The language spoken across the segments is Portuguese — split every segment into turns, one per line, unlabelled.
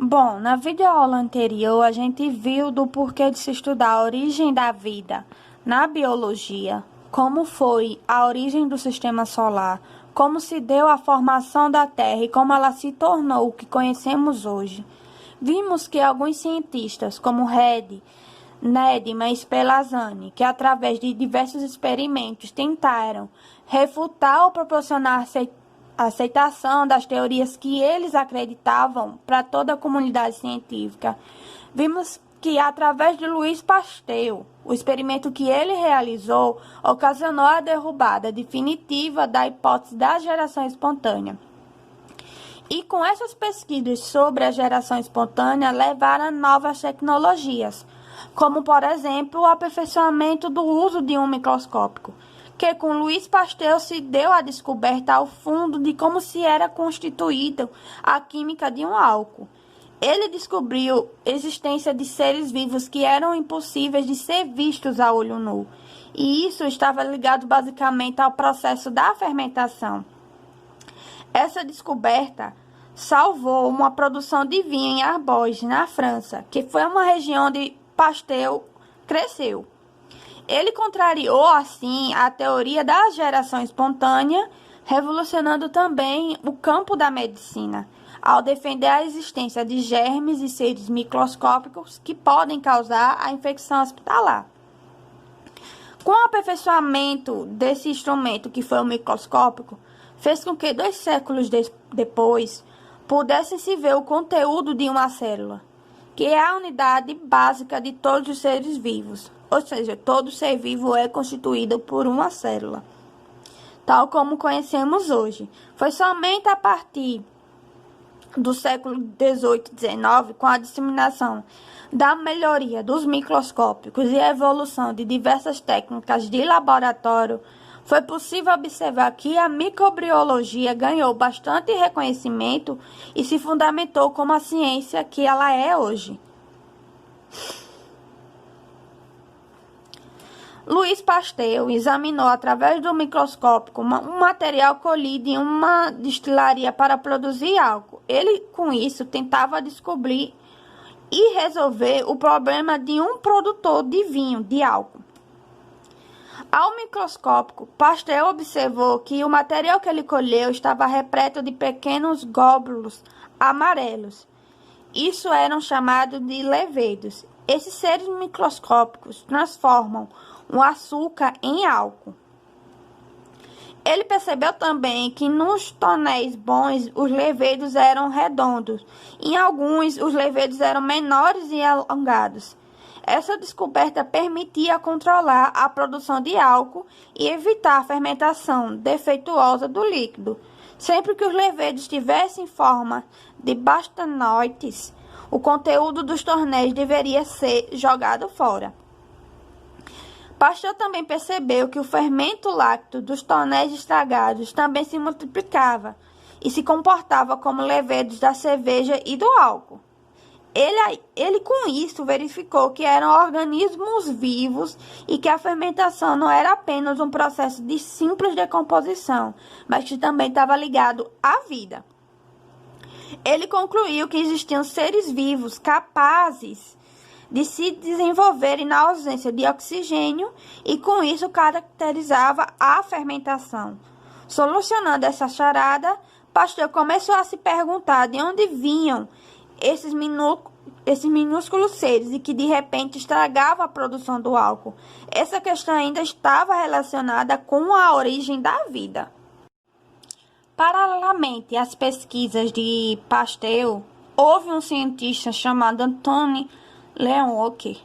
Bom, na videoaula anterior a gente viu do porquê de se estudar a origem da vida na biologia, como foi a origem do sistema solar, como se deu a formação da Terra e como ela se tornou o que conhecemos hoje. Vimos que alguns cientistas, como Needham e Spallanzani, que através de diversos experimentos tentaram refutar ou proporcionar aceitação das teorias que eles acreditavam para toda a comunidade científica. Vimos que, através de Louis Pasteur, o experimento que ele realizou ocasionou a derrubada definitiva da hipótese da geração espontânea. E com essas pesquisas sobre a geração espontânea levaram a novas tecnologias, como, por exemplo, o aperfeiçoamento do uso de um microscópio, que com Louis Pasteur se deu a descoberta ao fundo de como se era constituída a química de um álcool. Ele descobriu a existência de seres vivos que eram impossíveis de ser vistos a olho nu, e isso estava ligado basicamente ao processo da fermentação. Essa descoberta salvou uma produção de vinho em Arbois, na França, que foi uma região onde Pasteur cresceu. Ele contrariou, assim, a teoria da geração espontânea, revolucionando também o campo da medicina, ao defender a existência de germes e seres microscópicos que podem causar a infecção hospitalar. Com o aperfeiçoamento desse instrumento, que foi o microscópio, fez com que 2 séculos depois pudesse se ver o conteúdo de uma célula, que é a unidade básica de todos os seres vivos. Ou seja, todo ser vivo é constituído por uma célula, tal como conhecemos hoje. Foi somente a partir do século XVIII e XIX, com a disseminação da melhoria dos microscópicos e a evolução de diversas técnicas de laboratório, foi possível observar que a microbiologia ganhou bastante reconhecimento e se fundamentou como a ciência que ela é hoje. Louis Pasteur examinou através do microscópio um material colhido em uma destilaria para produzir álcool. Ele, com isso, tentava descobrir e resolver o problema de um produtor de vinho, de álcool. Ao microscópio, Pasteur observou que o material que ele colheu estava repleto de pequenos glóbulos amarelos. Isso eram chamados de levedos. Esses seres microscópicos transformam o açúcar em álcool. Ele percebeu também que nos tonéis bons os levedos eram redondos, em alguns os levedos eram menores e alongados. Essa descoberta permitia controlar a produção de álcool e evitar a fermentação defeituosa do líquido. Sempre que os levedos tivessem forma de bastanoites, o conteúdo dos tonéis deveria ser jogado fora. Pasteur também percebeu que o fermento lácteo dos tonéis estragados também se multiplicava e se comportava como levedos da cerveja e do álcool. Ele com isso verificou que eram organismos vivos e que a fermentação não era apenas um processo de simples decomposição, mas que também estava ligado à vida. Ele concluiu que existiam seres vivos capazes de se desenvolverem na ausência de oxigênio e com isso caracterizava a fermentação. Solucionando essa charada, Pasteur começou a se perguntar de onde vinham esses minúsculos seres e que de repente estragavam a produção do álcool. Essa questão ainda estava relacionada com a origem da vida. Paralelamente às pesquisas de Pasteur, houve um cientista chamado Antoine Leeuwenhoek,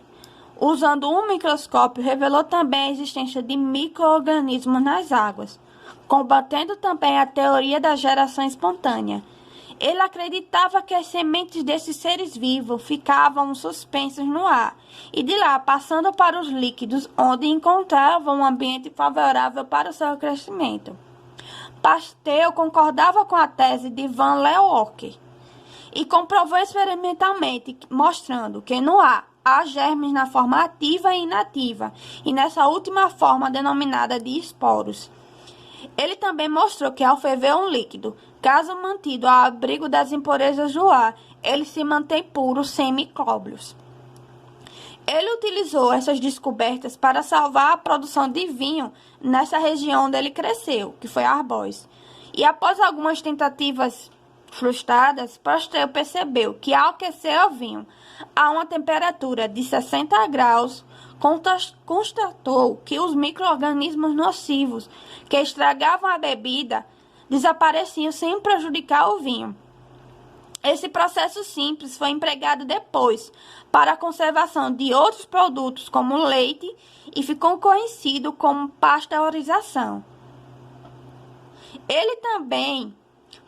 usando um microscópio, revelou também a existência de micro-organismos nas águas, combatendo também a teoria da geração espontânea. Ele acreditava que as sementes desses seres vivos ficavam suspensas no ar e de lá passando para os líquidos, onde encontravam um ambiente favorável para o seu crescimento. Pasteur concordava com a tese de Van Leeuwenhoek e comprovou experimentalmente, mostrando que no ar há germes na forma ativa e inativa, e nessa última forma denominada de esporos. Ele também mostrou que ao ferver um líquido, caso mantido ao abrigo das impurezas do ar, ele se mantém puro sem micróbios. Ele utilizou essas descobertas para salvar a produção de vinho nessa região onde ele cresceu, que foi Arbois. E após algumas tentativas frustradas, Pasteur percebeu que ao aquecer o vinho a uma temperatura de 60 graus, constatou que os micro-organismos nocivos que estragavam a bebida desapareciam sem prejudicar o vinho. Esse processo simples foi empregado depois para a conservação de outros produtos como leite e ficou conhecido como pasteurização. Ele também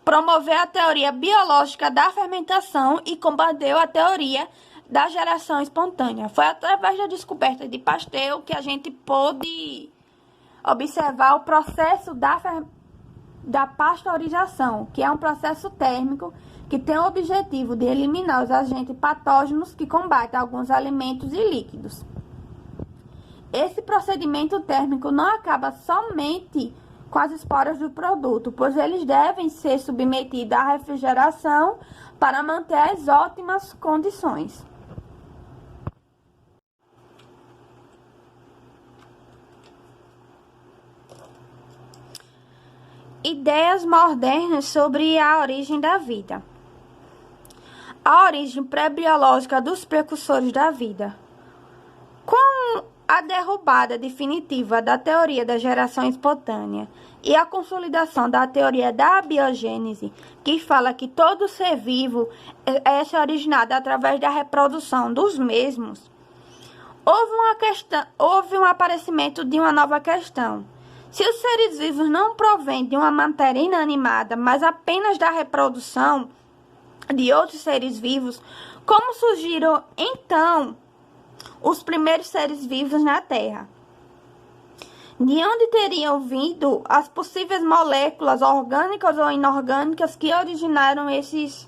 promoveu a teoria biológica da fermentação e combateu a teoria da geração espontânea. Foi através da descoberta de Pasteur que a gente pôde observar o processo da pasteurização, que é um processo térmico que tem o objetivo de eliminar os agentes patógenos que combatem alguns alimentos e líquidos. Esse procedimento térmico não acaba somente com as esporas do produto, pois eles devem ser submetidos à refrigeração para manter as ótimas condições. Ideias modernas sobre a origem da vida. A origem pré-biológica dos precursores da vida. Com a derrubada definitiva da teoria da geração espontânea e a consolidação da teoria da biogênese, que fala que todo ser vivo é originado através da reprodução dos mesmos, houve um aparecimento de uma nova questão. Se os seres vivos não provêm de uma matéria inanimada, mas apenas da reprodução de outros seres vivos, como surgiram então os primeiros seres vivos na Terra? De onde teriam vindo as possíveis moléculas orgânicas ou inorgânicas que originaram esses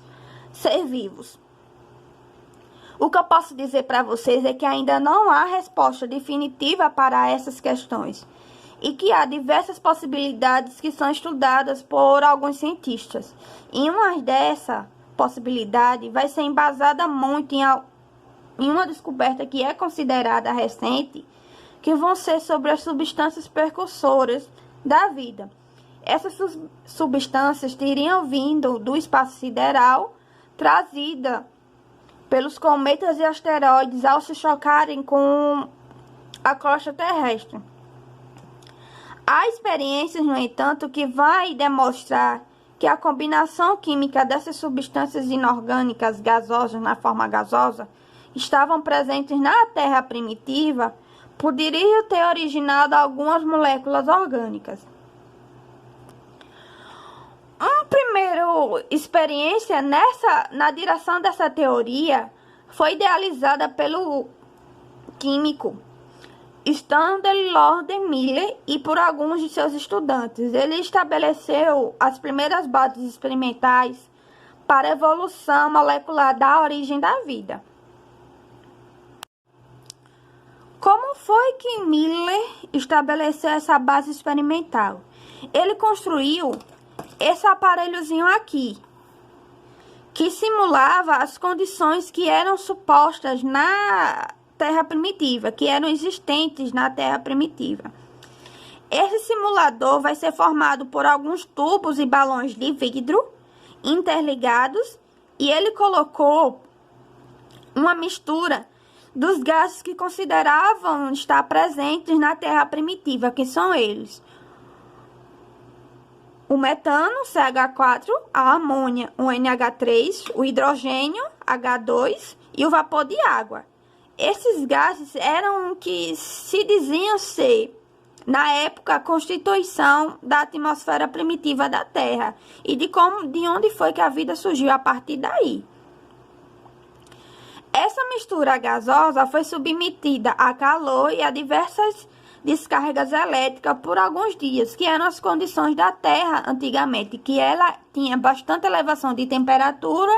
seres vivos? O que eu posso dizer para vocês é que ainda não há resposta definitiva para essas questões e que há diversas possibilidades que são estudadas por alguns cientistas. E uma dessa possibilidade vai ser embasada muito em uma descoberta que é considerada recente, que vão ser sobre as substâncias precursoras da vida. Essas substâncias teriam vindo do espaço sideral, trazida pelos cometas e asteroides ao se chocarem com a crosta terrestre. Há experiências, no entanto, que vai demonstrar que a combinação química dessas substâncias inorgânicas gasosas na forma gasosa estavam presentes na Terra primitiva, poderia ter originado algumas moléculas orgânicas. Uma primeira experiência na direção dessa teoria foi idealizada pelo químico Stanley Lord Miller e por alguns de seus estudantes. Ele estabeleceu as primeiras bases experimentais para a evolução molecular da origem da vida. Como foi que Miller estabeleceu essa base experimental? Ele construiu esse aparelhozinho aqui, que simulava as condições que eram supostas na Terra primitiva, que eram existentes na Terra primitiva. Esse simulador vai ser formado por alguns tubos e balões de vidro interligados, e ele colocou uma mistura dos gases que consideravam estar presentes na Terra primitiva, que são eles: o metano, CH4, a amônia, o NH3, o hidrogênio, H2 e o vapor de água. Esses gases eram que se diziam ser, na época, a constituição da atmosfera primitiva da Terra e de onde foi que a vida surgiu a partir daí. Essa mistura gasosa foi submetida a calor e a diversas descargas elétricas por alguns dias, que eram as condições da Terra antigamente, que ela tinha bastante elevação de temperatura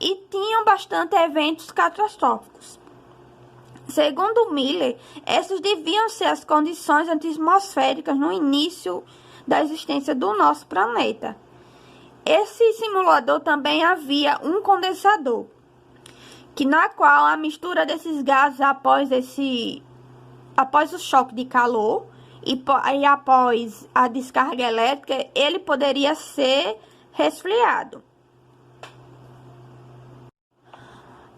e tinham bastante eventos catastróficos. Segundo Miller, essas deviam ser as condições atmosféricas no início da existência do nosso planeta. Esse simulador também havia um condensador, na qual a mistura desses gases após o choque de calor e após a descarga elétrica, ele poderia ser resfriado.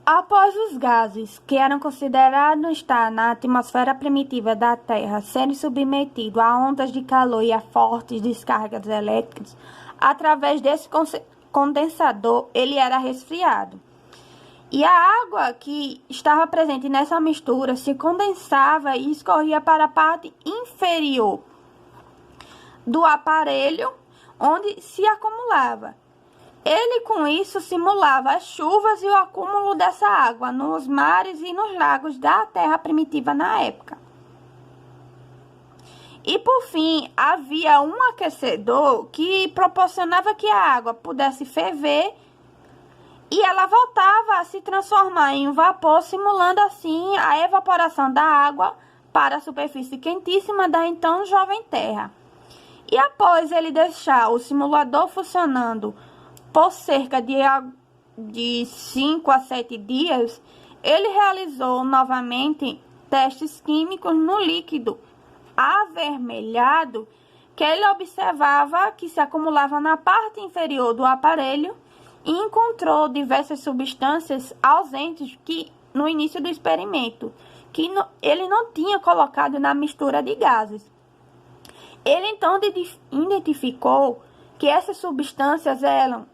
Após os gases que eram considerados estar na atmosfera primitiva da Terra serem submetidos a ondas de calor e a fortes descargas elétricas, através desse condensador ele era resfriado. E a água que estava presente nessa mistura se condensava e escorria para a parte inferior do aparelho, onde se acumulava. Ele, com isso, simulava as chuvas e o acúmulo dessa água nos mares e nos lagos da Terra primitiva na época. E, por fim, havia um aquecedor que proporcionava que a água pudesse ferver e ela voltava a se transformar em um vapor, simulando assim a evaporação da água para a superfície quentíssima da então jovem Terra. E após ele deixar o simulador funcionando por cerca de 5 a 7 dias, ele realizou novamente testes químicos no líquido avermelhado que ele observava que se acumulava na parte inferior do aparelho e encontrou diversas substâncias ausentes no início do experimento, que ele não tinha colocado na mistura de gases. Ele então identificou que essas substâncias eram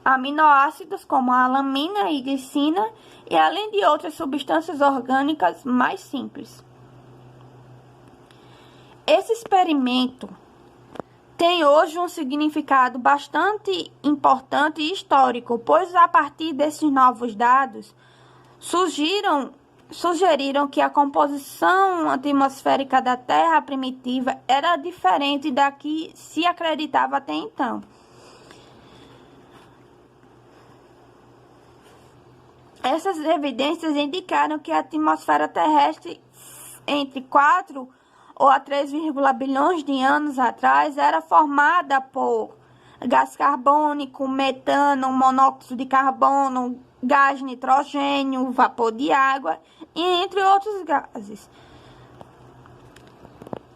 aminoácidos como a alamina e glicina, e além de outras substâncias orgânicas mais simples. Esse experimento tem hoje um significado bastante importante e histórico, pois a partir desses novos dados sugeriram que a composição atmosférica da Terra primitiva era diferente da que se acreditava até então. Essas evidências indicaram que a atmosfera terrestre, entre 4 ou a 3, bilhões de anos atrás, era formada por gás carbônico, metano, monóxido de carbono, gás nitrogênio, vapor de água, e entre outros gases.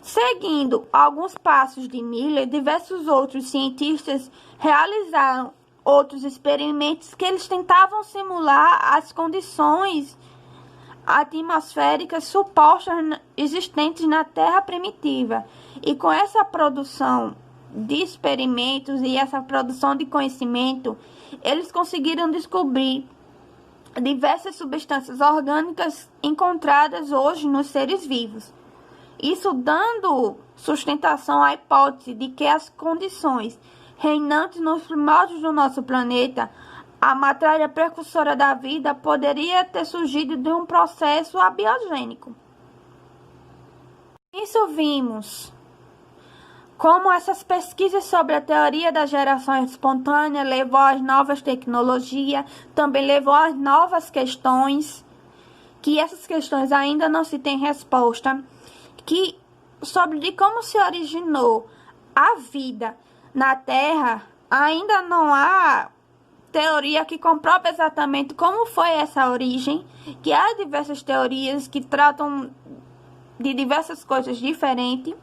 Seguindo alguns passos de Miller, diversos outros cientistas realizaram outros experimentos que eles tentavam simular as condições atmosféricas supostas existentes na Terra primitiva. E com essa produção de experimentos e essa produção de conhecimento, eles conseguiram descobrir diversas substâncias orgânicas encontradas hoje nos seres vivos. Isso dando sustentação à hipótese de que as condições reinantes nos primórdios do nosso planeta, a matéria precursora da vida, poderia ter surgido de um processo abiogênico. Isso vimos como essas pesquisas sobre a teoria da geração espontânea levou às novas tecnologias, também levou às novas questões, que essas questões ainda não se tem resposta, sobre de como se originou a vida na Terra. Ainda não há teoria que comprove exatamente como foi essa origem, que há diversas teorias que tratam de diversas coisas diferentes.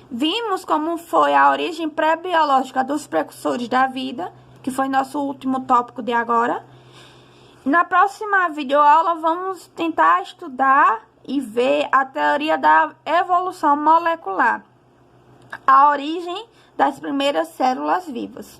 Vimos como foi a origem pré-biológica dos precursores da vida, que foi nosso último tópico de agora. Na próxima videoaula vamos tentar estudar e ver a teoria da evolução molecular, a origem das primeiras células vivas.